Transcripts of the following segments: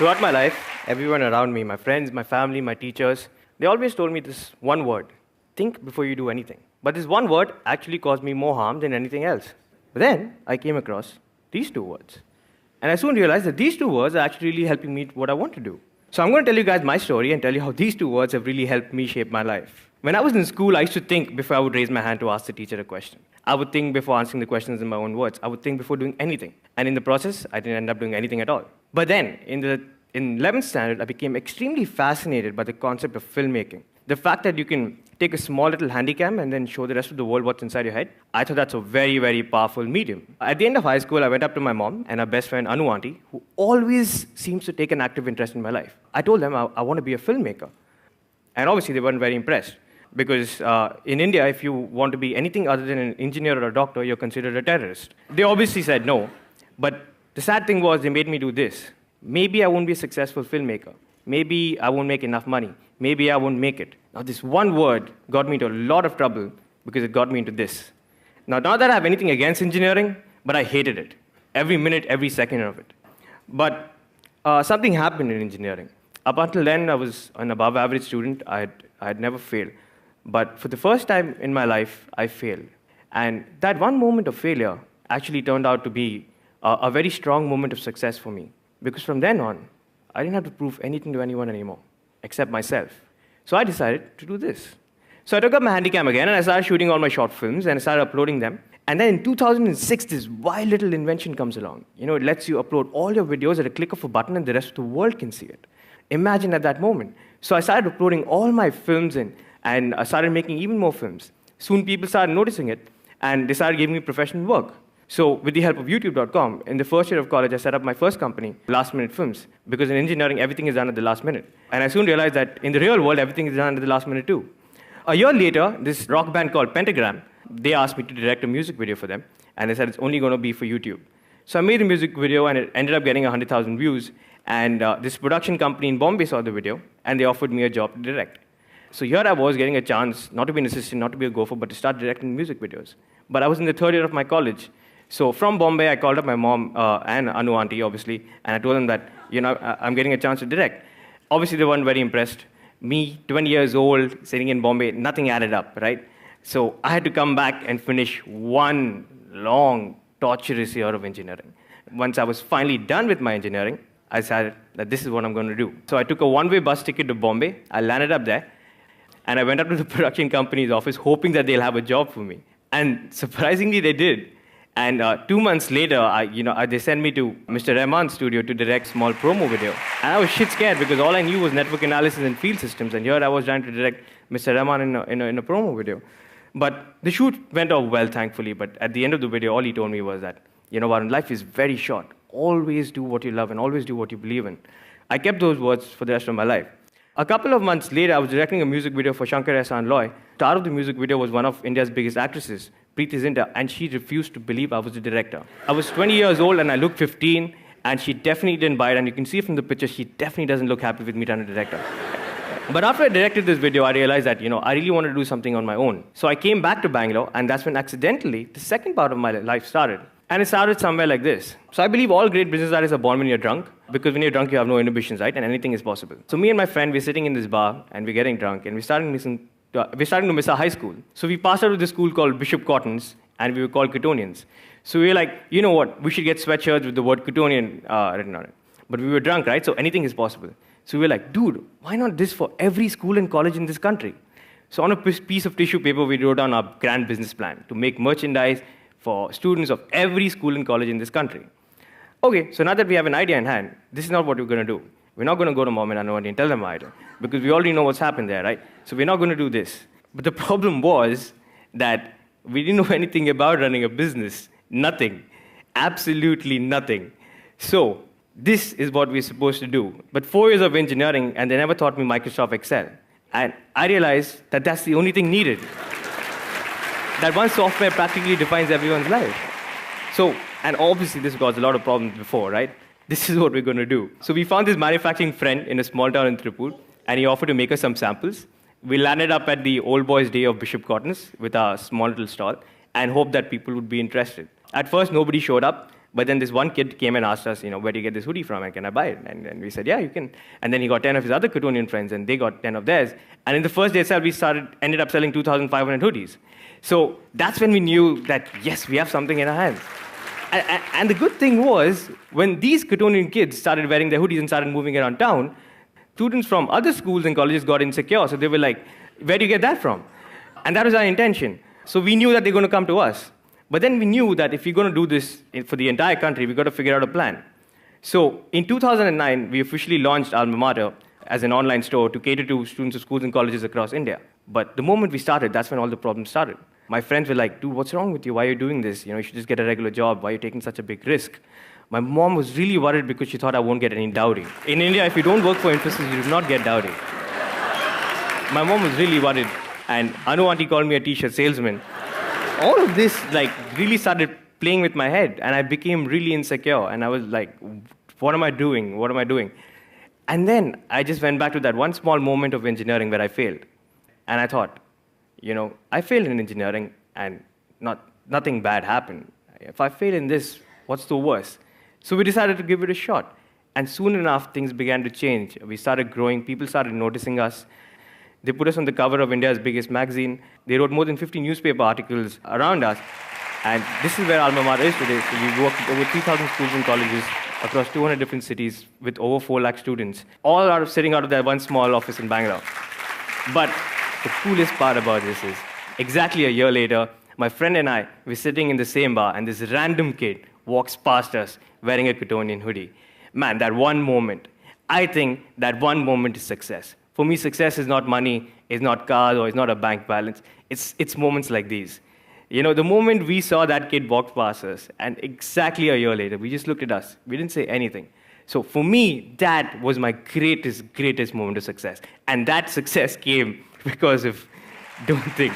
Throughout my life, everyone around me, my friends, my family, my teachers, they always told me this one word: think before you do anything. But this one word actually caused me more harm than anything else. But then I came across these two words. And I soon realized that these two words are actually really helping me what I want to do. So I'm going to tell you guys my story and tell you how these two words have really helped me shape my life. When I was in school, I used to think before I would raise my hand to ask the teacher a question. I would think before answering the questions in my own words. I would think before doing anything. And in the process, I didn't end up doing anything at all. But then, in 11th standard, I became extremely fascinated by the concept of filmmaking. The fact that you can take a small little handycam and then show the rest of the world what's inside your head, I thought that's a very, very powerful medium. At the end of high school, I went up to my mom and her best friend, Anu auntie, who always seems to take an active interest in my life. I told them I want to be a filmmaker. And obviously, they weren't very impressed. Because in India, if you want to be anything other than an engineer or a doctor, you're considered a terrorist. They obviously said no. But the sad thing was, they made me do this. Maybe I won't be a successful filmmaker. Maybe I won't make enough money. Maybe I won't make it. Now, this one word got me into a lot of trouble because it got me into this. Now, not that I have anything against engineering, but I hated it. Every minute, every second of it. But something happened in engineering. Up until then, I was an above-average student. I had never failed. But for the first time in my life, I failed. And that one moment of failure actually turned out to be a very strong moment of success for me. Because from then on, I didn't have to prove anything to anyone anymore, except myself. So I decided to do this. So I took up my handycam again, and I started shooting all my short films, and I started uploading them. And then in 2006, this wild little invention comes along. You know, it lets you upload all your videos at a click of a button, and the rest of the world can see it. Imagine at that moment. So I started uploading all my films in, and I started making even more films. Soon people started noticing it, and they started giving me professional work. So with the help of YouTube.com, in the first year of college, I set up my first company, Last Minute Films, because in engineering, everything is done at the last minute. And I soon realized that in the real world, everything is done at the last minute too. A year later, this rock band called Pentagram, they asked me to direct a music video for them, and they said it's only going to be for YouTube. So I made the music video, and it ended up getting 100,000 views, and this production company in Bombay saw the video, and they offered me a job to direct. So here I was getting a chance, not to be an assistant, not to be a gopher, but to start directing music videos. But I was in the third year of my college. So from Bombay, I called up my mom and Anu auntie, obviously, and I told them that, I'm getting a chance to direct. Obviously, they weren't very impressed. Me, 20 years old, sitting in Bombay, nothing added up, right? So I had to come back and finish one long, torturous year of engineering. Once I was finally done with my engineering, I decided that this is what I'm going to do. So I took a one-way bus ticket to Bombay. I landed up there, and I went up to the production company's office, hoping that they'll have a job for me. And surprisingly, they did. And 2 months later, they sent me to Mr. Rahman's studio to direct small promo video. And I was shit scared because all I knew was network analysis and field systems. And here I was trying to direct Mr. Rahman in a promo video. But the shoot went off well, thankfully. But at the end of the video, all he told me was that, Varun, life is very short. Always do what you love and always do what you believe in. I kept those words for the rest of my life. A couple of months later, I was directing a music video for Shankar Ehsaan Loy. The star of the music video was one of India's biggest actresses, Preeti Zinta, and she refused to believe I was the director. I was 20 years old and I looked 15, and she definitely didn't buy it, and you can see from the picture, she definitely doesn't look happy with me trying to direct her. But after I directed this video, I realized that, I really wanted to do something on my own. So I came back to Bangalore, and that's when accidentally, the second part of my life started. And it started somewhere like this. So I believe all great business artists are born when you're drunk, because when you're drunk, you have no inhibitions, right? And anything is possible. So me and my friend, we're sitting in this bar, and we're getting drunk, and we're starting to miss our high school. So we passed out of this school called Bishop Cottons, and we were called Cottonians. So we were like, you know what? We should get sweatshirts with the word Cottonian written on it. But we were drunk, right? So anything is possible. So we were like, dude, why not this for every school and college in this country? So on a piece of tissue paper, we wrote down our grand business plan to make merchandise for students of every school and college in this country. Okay, so now that we have an idea in hand, this is not what we're going to do. We're not going to go to Mom and Anu and tell them our idea, because we already know what's happened there, right? So we're not going to do this. But the problem was that we didn't know anything about running a business. Nothing. Absolutely nothing. So this is what we're supposed to do. But 4 years of engineering, and they never taught me Microsoft Excel. And I realized that that's the only thing needed. That one software practically defines everyone's life. So, and obviously this caused a lot of problems before, right? This is what we're going to do. So we found this manufacturing friend in a small town in Tripur, and he offered to make us some samples. We landed up at the old boys' day of Bishop Cottons with our small little stall and hoped that people would be interested. At first, nobody showed up, But then this one kid came and asked us, where do you get this hoodie from and can I buy it? And we said, yeah, you can. And then he got 10 of his other Cotoonian friends and they got 10 of theirs. And in the first day itself, we ended up selling 2,500 hoodies. So that's when we knew that, yes, we have something in our hands. And the good thing was, when these Cotoonian kids started wearing their hoodies and started moving around town, students from other schools and colleges got insecure. So they were like, where do you get that from? And that was our intention. So we knew that they're going to come to us. But then we knew that if we're going to do this for the entire country, we've got to figure out a plan. So in 2009, we officially launched Alma Mater as an online store to cater to students of schools and colleges across India. But the moment we started, that's when all the problems started. My friends were like, dude, what's wrong with you? Why are you doing this? You should just get a regular job. Why are you taking such a big risk? My mom was really worried because she thought I won't get any dowry. In India, if you don't work for Infosys, you do not get dowry. My mom was really worried. And Anu auntie called me a t-shirt salesman. All of this really started playing with my head, and I became really insecure. And I was like, what am I doing? What am I doing? And then I just went back to that one small moment of engineering where I failed. And I thought, I failed in engineering and nothing bad happened. If I fail in this, what's the worst? So we decided to give it a shot. And soon enough, things began to change. We started growing. People started noticing us. They put us on the cover of India's biggest magazine. They wrote more than 50 newspaper articles around us. And this is where Alma Mater is today. So we work with over 3,000 schools and colleges across 200 different cities with over 4 lakh students, all sitting out of that one small office in Bangalore. But the coolest part about this is, exactly a year later, my friend and I were sitting in the same bar, and this random kid walks past us wearing a Cotoonian hoodie. Man, that one moment, I think that one moment is success. For me, success is not money, it's not cars, or it's not a bank balance. It's moments like these. The moment we saw that kid walk past us, and exactly a year later, we just looked at us. We didn't say anything. So for me, that was my greatest moment of success. And that success came because of don't think.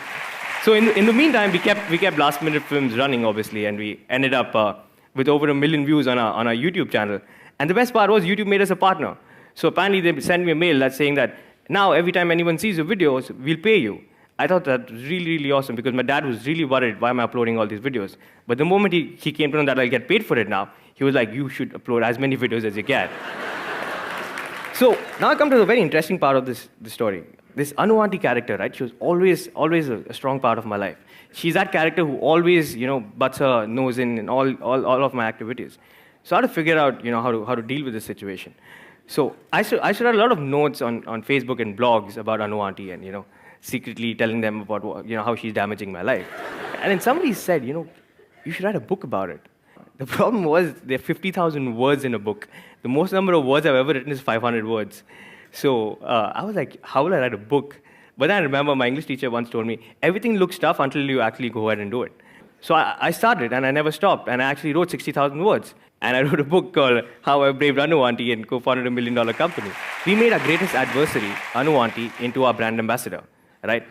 So in the meantime, we kept last-minute films running, obviously, and we ended up with over 1 million views on our YouTube channel. And the best part was YouTube made us a partner. So apparently they sent me a mail that's saying that now every time anyone sees your videos, we'll pay you. I thought that was really, really awesome because my dad was really worried, why am I uploading all these videos? But the moment he came to know that I'll get paid for it now, he was like, you should upload as many videos as you can. So now I come to the very interesting part of this story. This Anu auntie character, right? She was always a strong part of my life. She's that character who always, butts her nose in all of my activities. So I had to figure out, how to deal with this situation. So I should write a lot of notes on Facebook and blogs about Anu auntie and, secretly telling them about, how she's damaging my life. And then somebody said, you should write a book about it. The problem was there are 50,000 words in a book. The most number of words I've ever written is 500 words. So I was like, how will I write a book? But then I remember my English teacher once told me, everything looks tough until you actually go ahead and do it. So I started, and I never stopped, and I actually wrote 60,000 words. And I wrote a book called How I Braved Anu Auntie and co-founded $1 million company. We made our greatest adversary, Anu Auntie, into our brand ambassador, right?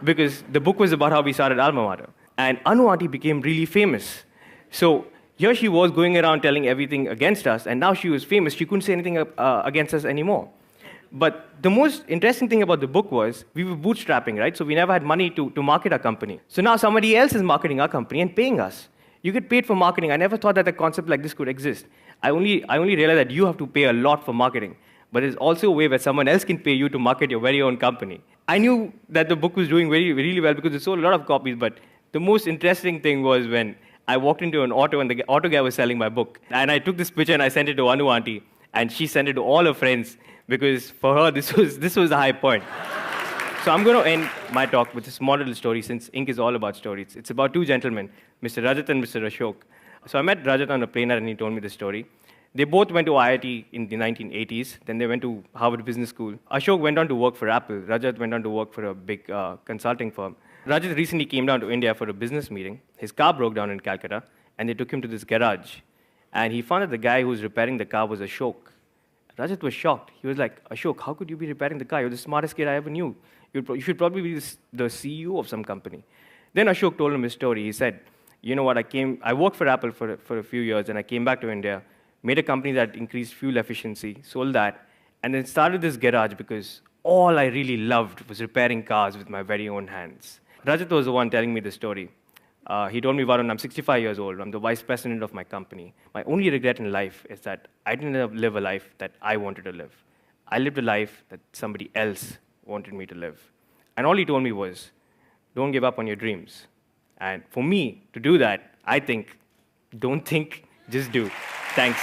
Because the book was about how we started Alma Mater. And Anu Auntie became really famous. So here she was going around telling everything against us, and now she was famous. She couldn't say anything against us anymore. But the most interesting thing about the book was we were bootstrapping, right? So we never had money to market our company. So now somebody else is marketing our company and paying us. You get paid for marketing. I never thought that a concept like this could exist. I only realized that you have to pay a lot for marketing. But there's also a way where someone else can pay you to market your very own company. I knew that the book was doing really well because it sold a lot of copies. But the most interesting thing was when I walked into an auto and the auto guy was selling my book. And I took this picture and I sent it to Anu auntie. And she sent it to all her friends because for her, this was the high point. So I'm going to end my talk with a small little story since Ink is all about stories. It's about two gentlemen, Mr. Rajat and Mr. Ashok. So I met Rajat on a plane and he told me the story. They both went to IIT in the 1980s. Then they went to Harvard Business School. Ashok went on to work for Apple. Rajat went on to work for a big consulting firm. Rajat recently came down to India for a business meeting. His car broke down in Calcutta, and they took him to this garage. And he found that the guy who was repairing the car was Ashok. Rajat was shocked. He was like, Ashok, how could you be repairing the car? You're the smartest kid I ever knew. You should probably be the CEO of some company. Then Ashok told him his story. He said, you know what, I worked for Apple for a few years, and I came back to India, made a company that increased fuel efficiency, sold that, and then started this garage because all I really loved was repairing cars with my very own hands. Rajat was the one telling me the story. He told me, Varun, I'm 65 years old. I'm the vice president of my company. My only regret in life is that I didn't live a life that I wanted to live. I lived a life that somebody else wanted me to live. And all he told me was, don't give up on your dreams. And for me to do that, I think, don't think, just do. Thanks.